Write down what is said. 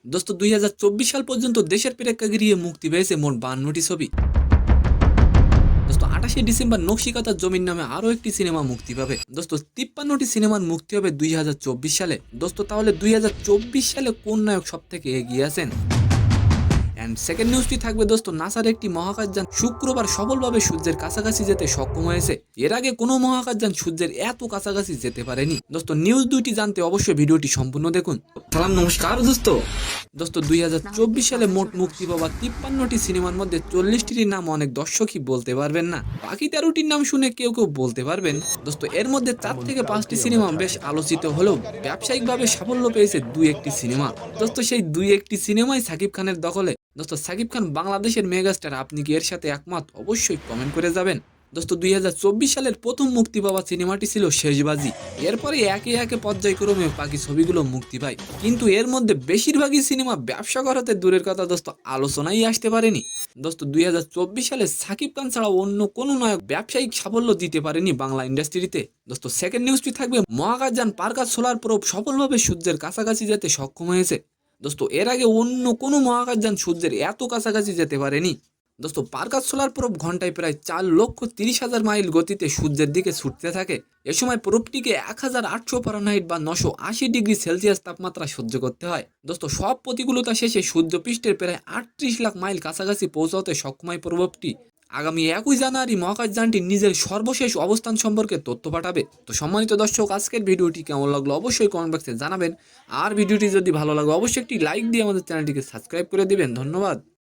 দোস্ত 2024 সাল পর্যন্ত দেশের প্রেক্ষাগৃহে মুক্তি পেয়েছে মোট 52টি ছবি। দোস্ত 28 ডিসেম্বর নকশিকাঁথার জমির নামে আরও একটি সিনেমা মুক্তি পাবে। দোস্ত 53টি সিনেমার মুক্তি হবে 2024 সালে। দোস্ত তাহলে 2024 সালে কোন নায়ক সব থেকে এগিয়ে আছেন? অ্যান্ড সেকেন্ড নিউজটি থাকবে দোস্ত, নাসার একটি মহাকাশযান শুক্রবার সফলভাবে সূর্যের কাছাকাছি যেতে সক্ষম হয়েছে। এর আগে কোনো মহাকাশযান সূর্যের এত কাছাকাছি যেতে পারেনি। দোস্ত নিউজ দুইটি জানতে অবশ্যই ভিডিওটি সম্পূর্ণ দেখুন। সালাম নমস্কার দোস্ত। দোস্ত 2024 সালে মোট মুক্তি পাওয়া 53টি সিনেমার মধ্যে 40টির নাম অনেক দর্শকই বলতে পারবেন না, বাকি 13টির নাম শুনে কেউ কেউ বলতে পারবেন। দোস্ত এর মধ্যে 4 থেকে 5টি সিনেমা বেশ আলোচিত হলেও ব্যবসায়িকভাবে সাফল্য পেয়েছে 2-1টি সিনেমা। দোস্ত সেই 2-1টি সিনেমাই সাকিব খানের দখলে। দোস্ত সাকিব খান বাংলাদেশের মেগাস্টার, আপনি কি এর সাথে একমত? অবশ্যই কমেন্ট করে যাবেন। দোস্ত 2024 সালের প্রথম মুক্তি পাওয়া সিনেমাটি ছিল শেষবাজি। এরপরে একে একে পর্যায়ক্রমে বাকি ছবিগুলো মুক্তি পায়, কিন্তু এর মধ্যে বেশিরভাগই সিনেমা ব্যবসা করাতে দূরের কথা দোস্ত আলোচনাই আসতে পারেনি। দোস্ত 2024 সালে সাকিব খান ছাড়া অন্য কোনো নায়ক ব্যবসায়িক সাফল্য দিতে পারেনি বাংলা ইন্ডাস্ট্রিতে। দোস্ত সেকেন্ড নিউজটি থাকবে, মহাকাশযান পারকাজ সোলার প্রোব সফলভাবে সূর্যের কাছাকাছি যেতে সক্ষম হয়েছে। দোস্ত এর আগে অন্য কোনো মহাকাশযান সূর্যের এত কাছাকাছি যেতে পারেনি। দোস্ত পারকাজ সোলার প্রোব ঘন্টায় প্রায় 4,30,000 মাইল গতিতে সূর্যের দিকে ছুটতে থাকে। এ সময় প্রোবটিকে 1800 ফারেনহাইট বা 980 ডিগ্রি সেলসিয়াস তাপমাত্রা সহ্য করতে হয়। দোস্ত সব প্রতিকূলতা শেষে সূর্যপৃষ্ঠের প্রায় 38 লাখ মাইল কাছাকাছি পৌঁছাতে সক্ষম হয় প্রোবটি। আগামী 21 জানুয়ারি মহাকাশযানটি নিজের সর্বশেষ অবস্থান সম্পর্কে তথ্য পাঠাবে। তো সম্মানিত দর্শক, আজকের ভিডিওটি কেমন লাগলো অবশ্যই কমেন্ট বক্সে জানাবেন। আর ভিডিওটি যদি ভালো লাগে অবশ্যই একটি লাইক দিয়ে আমাদের চ্যানেলটিকে সাবস্ক্রাইব করে দিবেন। ধন্যবাদ।